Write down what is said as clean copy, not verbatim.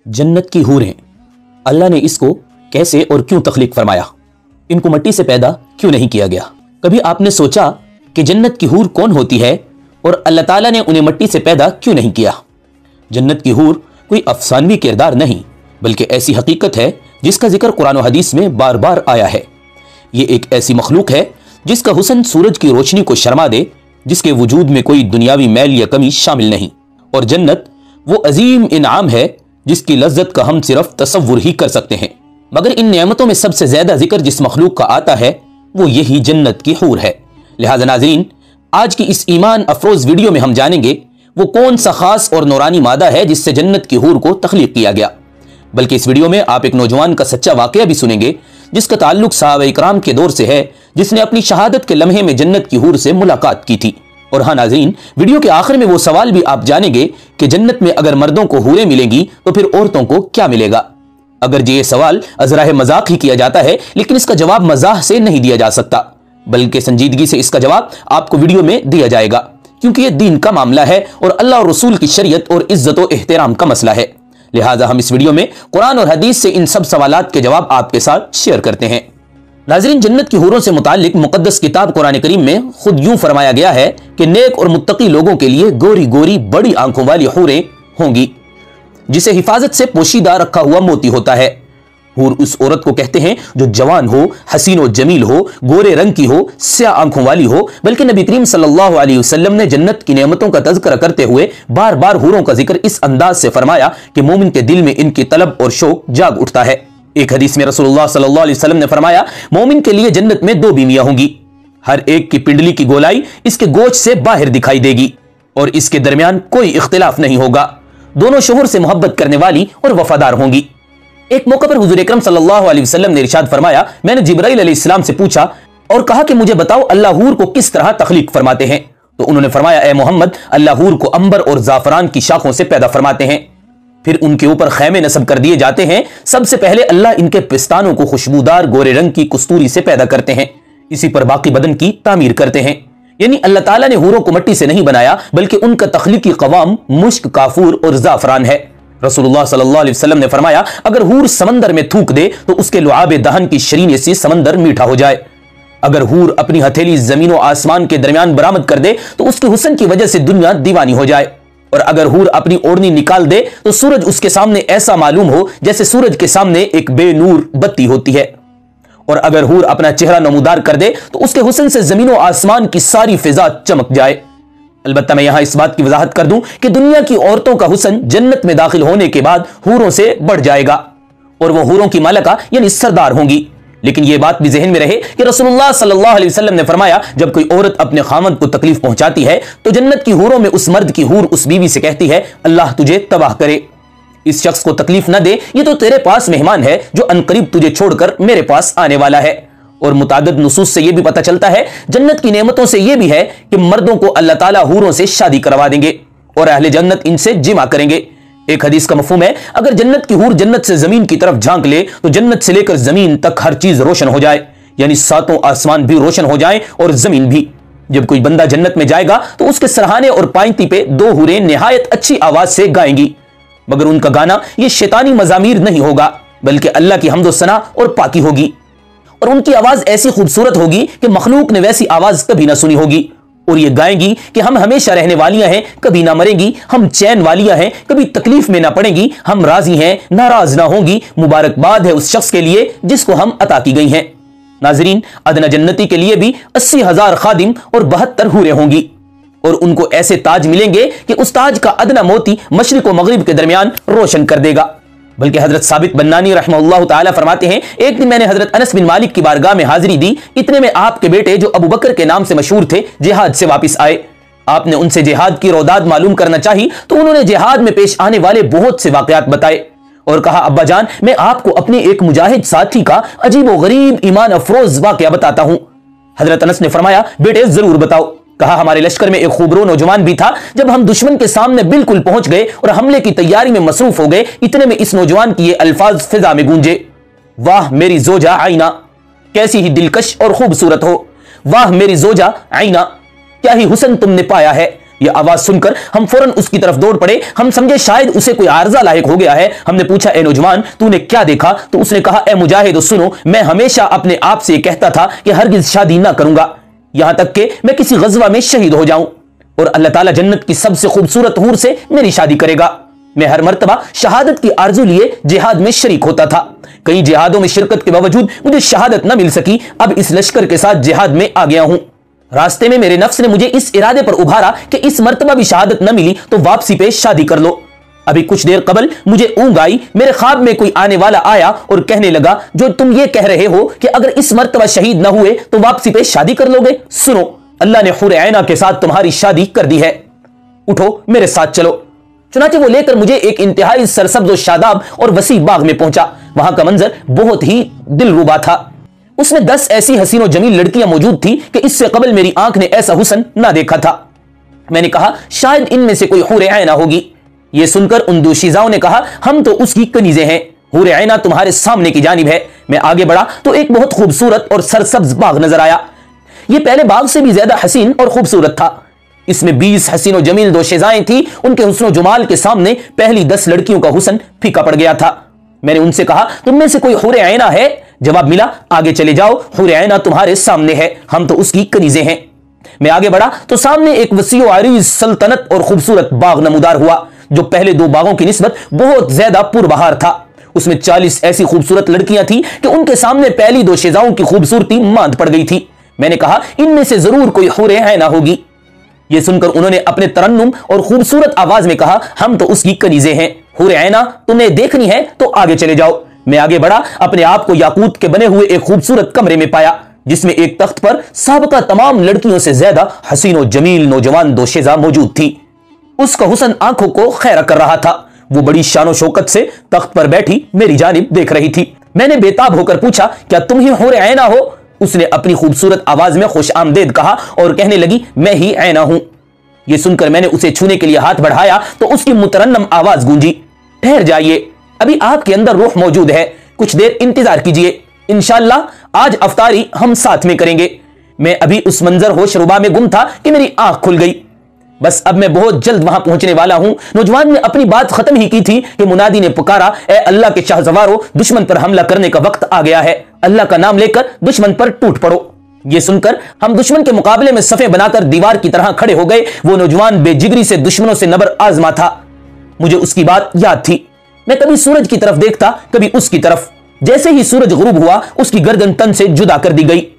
जन्नत की हूरें, अल्लाह ने इसको कैसे और क्यों तख्लीक फरमाया? इनको मिट्टी से पैदा क्यों नहीं किया गया? कभी आपने सोचा कि जन्नत की हूर कौन होती है और अल्लाह ताला ने उन्हें मिट्टी से पैदा क्यों नहीं किया? जन्नत की हूर कोई अफसानवी किरदार नहीं, बल्कि ऐसी हकीकत है जिसका जिक्र कुरान और हदीस में बार बार आया है। ये एक ऐसी मखलूक है जिसका हुस्न सूरज की रोशनी को शर्मा दे, जिसके वजूद में कोई दुनियावी मैल या कमी शामिल नहीं। और जन्नत वो अजीम इनाम है जिसकी लज्जत का हम सिर्फ तसव्वुर ही कर सकते हैं। मगर इन नेमतों में सबसे ज्यादा जिक्र जिस मखलूक का आता है वो यही जन्नत की हूर है। लिहाजा नाज़रीन, आज की इस ईमान अफरोज वीडियो में हम जानेंगे वो कौन सा खास और नूरानी मादा है जिससे जन्नत की हूर को तख्लीक किया गया। बल्कि इस वीडियो में आप एक नौजवान का सच्चा वाकया भी सुनेंगे जिसका ताल्लुक सहाबा इकराम के दौर से है, जिसने अपनी शहादत के लम्हे में जन्नत की हूर से मुलाकात की थी। और हाँ नाज़रीन, वीडियो के आखिर में वो सवाल भी आप जानेंगे कि जन्नत में अगर मर्दों को हूरें मिलेंगी तो फिर औरतों को क्या मिलेगा। अगर ये सवाल अजराह मजाक ही किया जाता है, लेकिन इसका जवाब मजाक से नहीं दिया जा सकता, बल्कि संजीदगी से इसका जवाब आपको वीडियो में दिया जाएगा, क्योंकि ये दीन का मामला है और अल्लाह और रसूल की शरीयत और इज्जत और एहतराम का मसला है। लिहाजा हम इस वीडियो में कुरान और हदीस से इन सब सवालात के जवाब आपके साथ शेयर करते हैं। नाज़रीन, जन्नत की हूरों से मुताल्लिक मुकद्दस किताब कुरान करीम में खुद यूं फरमाया गया है कि नेक और मुत्तकी लोगों के लिए गोरी गोरी बड़ी आंखों वाली हूरें होंगी, जिसे हिफाजत से पोशीदा रखा हुआ मोती होता है। हूर उस औरत को कहते हैं जो जवान हो, हसीन और जमील हो, गोरे रंग की हो, स्याह आंखों वाली हो। बल्कि नबी करीम सल्लल्लाहु अलैहि वसल्लम ने जन्नत की नेमतों का तज़किरा करते हुए बार बार हूरों का जिक्र इस अंदाज से फरमाया कि मोमिन के दिल में इनकी तलब और शौक जाग उठता है। एक हदीस में रसूलुल्लाह सल्लल्लाहु अलैहि वसल्लम ने फरमाया, मोमिन के लिए जन्नत में दो बीवियां होंगी, हर एक की पिंडली की गोलाई इसके गोश्त से बाहर दिखाई देगी और इसके दरमियान कोई इख्तिलाफ नहीं होगा। दोनों शोहर से मोहब्बत करने वाली और वफादार होंगी। एक मौके पर हुजूर अकरम सल्लल्लाहु अलैहि वसल्लम ने इरशाद फरमाया, मैंने जिब्राइल अलैहिस्सलाम से पूछा और कहा कि मुझे बताओ अल्लाह हूर को किस तरह तख्लीक फरमाते हैं? तो उन्होंने फरमाया, ए मोहम्मद, अल्लाह हूर को अंबर और जाफरान की शाखों से पैदा फरमाते हैं, फिर उनके ऊपर खैमे नस्ब कर दिए जाते हैं। सबसे पहले अल्लाह इनके पिस्तानों को खुशबूदार गोरे रंग की कस्तूरी से पैदा करते हैं, इसी पर बाकी बदन की तामीर करते हैं। यानी अल्लाह ताला ने हूरों को मिट्टी से नहीं बनाया, बल्कि उनका तख्लीकी कवाम मुश्क, काफूर और जाफरान है। रसूलुल्लाह सल्लल्लाहु अलैहि वसल्लम ने फरमाया, अगर हूर समंदर में थूक दे तो उसके लुआबे दहन की शरीने से समंदर मीठा हो जाए। अगर हूर अपनी हथेली जमीन और आसमान के दरमियान बरामद कर दे तो उसके हुस्न की वजह से दुनिया दीवानी हो जाए। और अगर हूर अपनी ओढ़नी निकाल दे तो सूरज उसके सामने ऐसा मालूम हो जैसे सूरज के सामने एक बेनूर बत्ती होती है। और अगर हूर अपना चेहरा नमूदार कर दे तो उसके हुस्न से जमीन और आसमान की सारी फिजा चमक जाए। अलबत्ता मैं यहां इस बात की वजाहत कर दूं कि दुनिया की औरतों का हुस्न जन्नत में दाखिल होने के बाद हूरों से बढ़ जाएगा और वो हूरों की मालिका यानी सरदार होंगी। लेकिन यह बात भी ज़हन में रहे कि रसूलुल्लाह सल्लल्लाहु अलैहि वसल्लम ने फरमाया, जब कोई औरत अपने खामद को तकलीफ पहुंचाती है तो जन्नत की हूरों में उस मर्द की हूर उस बीवी से कहती है, अल्लाह तुझे तबाह करे, इस शख्स को तकलीफ न दे, ये तो तेरे पास मेहमान है जो अनकरीब तुझे छोड़कर मेरे पास आने वाला है। और मुतादिद नुसूस से यह भी पता चलता है, जन्नत की नेमतों से यह भी है कि मर्दों को अल्लाह ताला हूरों से शादी करवा देंगे और अहले जन्नत इनसे जिमा करेंगे। एक हदीस का मफहूम है, अगर जन्नत की हूर जन्नत से जमीन की तरफ झांक ले तो जन्नत से लेकर जमीन तक हर चीज रोशन हो जाए, यानी सातों आसमान भी रोशन हो जाएं और जमीन भी। जब कोई बंदा जन्नत में जाएगा तो उसके सरहाने और पायंती पे दो हूरें निहायत अच्छी आवाज से गाएंगी, मगर उनका गाना ये शैतानी मजामीर नहीं होगा, बल्कि अल्लाह की हम्दो सना और पाकी होगी। और उनकी आवाज ऐसी खूबसूरत होगी कि मखलूक ने वैसी आवाज कभी ना सुनी होगी। और ये गाएंगी कि हम हमेशा रहने वालियां हैं, कभी ना मरेंगी, हम चैन वालियां हैं, कभी तकलीफ में ना पड़ेंगी, हम राजी हैं, नाराज ना होंगी, मुबारकबाद है उस शख्स के लिए जिसको हम अता की गई हैं। नाजरीन, अदना जन्नती के लिए भी 80,000 खादिम और 72 हूरें होंगी और उनको ऐसे ताज मिलेंगे कि उस ताज का अदना मोती मशरिक और मगरिब के दरमियान रोशन कर देगा। बल्कि हजरत साबित बन्नानी रहमहुल्लाह ताला फरमाते हैं, एक दिन मैंने हजरत अनस बिन मालिक की बारगाह में हाजिरी दी। इतने में आपके बेटे जो अबू बकर के नाम से मशहूर थे जिहाद से वापस आए। आपने उनसे जिहाद की रौदाद मालूम करना चाही तो उन्होंने जिहाद में पेश आने वाले बहुत से वाकयात बताए और कहा, अब्बा जान, मैं आपको अपने एक मुजाहिद साथी का अजीब व गरीब ईमान अफरोज वाकया बताता हूं। हजरत अनस ने फरमाया, बेटे जरूर बताओ। कहा, हमारे लश्कर में एक खूबरो नौजवान भी था। जब हम दुश्मन के सामने बिल्कुल पहुंच गए और हमले की तैयारी में मसरूफ हो गए, इतने में इस नौजवान की ये अल्फाज फिजा में गूंजे, वाह मेरी जोजा आईना, कैसी ही दिलकश और खूबसूरत हो। वाह मेरी जोजा आईना, क्या ही हुस्न तुमने पाया है। یہ آواز سن کر ہم فوراً اس کی طرف دوڑ پڑے. ہم سمجھے شاید اسے کوئی عارضہ لاحق ہو گیا ہے. ہم نے پوچھا اے نوجوان تو نے کیا دیکھا؟ تو اس نے کہا اے مجاہد سنو، میں ہمیشہ اپنے آپ سے کہتا تھا کہ ہرگز شادی نہ کروں گا یہاں تک کہ میں کسی غزوہ میں شہید ہو جاؤں، اور اللہ تعالیٰ جنت کی سب سے خوبصورت حور سے میری شادی کرے گا. میں ہر مرتبہ شہادت کی آرزو لیے جہاد میں شریک ہوتا تھا. کئی جہادوں میں شرکت کے باوجود مجھے شہادت نہ مل سکی. اب اس لشکر کے ساتھ جہاد میں آ گیا ہوں. راستے میں میرے نفس نے مجھے اس ارادے پر ابھارا کہ اس مرتبہ بھی شہادت نہ ملی تو واپسی پہ شادی کر لو. ابھی کچھ دیر قبل مجھے اونگ آئی. میرے خواب میں کوئی آنے والا آیا اور کہنے لگا جو تم یہ کہہ رہے ہو کہ اگر اس مرتبہ شہید نہ ہوئے تو واپسی پہ شادی کر لو گے، سنو اللہ نے حور عینہ کے ساتھ تمہاری شادی کر دی ہے، اٹھو میرے ساتھ چلو. چنانچہ وہ لے کر مجھے ایک انتہائی سرسبز و شاداب اور وسیع باغ میں پہنچا. وہاں کا منظر بہت ہی دلربا تھا. اس میں 10 ایسی حسین و جمیل لڑکیاں موجود تھی کہ اس سے قبل میری آنکھ نے ایسا حسن نہ دیکھا تھا. میں نے کہا شاید ان میں سے کوئی حور عینہ ہوگی. یہ سن کر ان دوشیزاؤں نے کہا ہم تو اس کی کنیزیں ہیں، حور عینہ تمہارے سامنے کی جانب ہے. میں آگے بڑھا تو ایک بہت خوبصورت اور سرسبز باغ نظر آیا. یہ پہلے باغ سے بھی زیادہ حسین اور خوبصورت تھا. اس میں 20 حسین و جمیل دوشیزائیں تھیں. ان کے حسن و جمال کے سامنے پہلی 10 لڑکیوں کا حسن پھیکا پڑ گیا تھا. میں نے ان سے کہا تم میں سے کوئی حور عینہ ہے؟ جواب ملا آگے چلے جاؤ، حور عینہ تمہارے سامنے ہے، ہم تو اس کی کنیزیں ہیں. میں آگے بڑھا تو سامنے ایک وسیع و عریض سلطنت اور خوبصورت باغ نمودار ہوا جو پہلے 2 باغوں کی نسبت بہت زیادہ پربہار تھا. اس میں 40 ایسی خوبصورت لڑکیاں تھیں کہ ان کے سامنے پہلی دوشیزاؤں کی خوبصورتی ماند پڑ گئی تھی. میں نے کہا ان میں سے ضرور کوئی حور عینہ ہوگی. یہ سن کر انہوں نے اپنے ترنم اور خوبصورت آواز میں کہا ہم تو اس کی کنیزیں ہیں، حور عینہ تمہیں دیکھنی ہے تو آگے چلے جاؤ. میں آگے بڑھا، اپنے آپ کو یاقوت کے بنے ہوئے ایک خوبصورت کمرے میں پایا جس میں ایک تخت پر سابقہ تمام لڑکیوں سے زیادہ حسین و جمیل نوجوان دوشیزہ موجود تھی. اس کا حسن آنکھوں کو خیرہ کر رہا تھا. وہ بڑی شان و شوکت سے تخت پر بیٹھی میری جانب دیکھ رہی تھی. میں نے بےتاب ہو کر پوچھا کیا تم ہی حور عینہ ہو؟ اس نے اپنی خوبصورت آواز میں خوش آمدید کہا اور کہنے لگی میں ہی عینہ ہوں. یہ سن کر میں نے اسے چھونے کے لیے ہاتھ بڑھایا تو اس کی مترنم آواز گونجی ٹھہر جائیے، ابھی آپ کے اندر روح موجود ہے، کچھ دیر انتظار کیجئے، انشاءاللہ آج افطاری ہم ساتھ میں کریں گے. میں ابھی اس منظر ہوش ربا میں گم تھا کہ میری آنکھ کھل گئی. بس اب میں بہت جلد وہاں پہنچنے والا ہوں. نوجوان نے اپنی بات ختم ہی کی تھی کہ منادی نے پکارا اے اللہ کے شاہزوارو، دشمن پر حملہ کرنے کا وقت آ گیا ہے، اللہ کا نام لے کر دشمن پر ٹوٹ پڑو. یہ سن کر ہم دشمن کے مقابلے میں صفیں بنا کر دیوار کی طرح کھڑے ہو گئے. وہ نوجوان بے جگری سے دشمنوں سے نبر آزما تھا. مجھے اس کی بات یاد تھی. میں کبھی سورج کی طرف دیکھتا کبھی اس کی طرف. جیسے ہی سورج غروب ہوا اس کی گردن تن سے جدا کر دی گئی.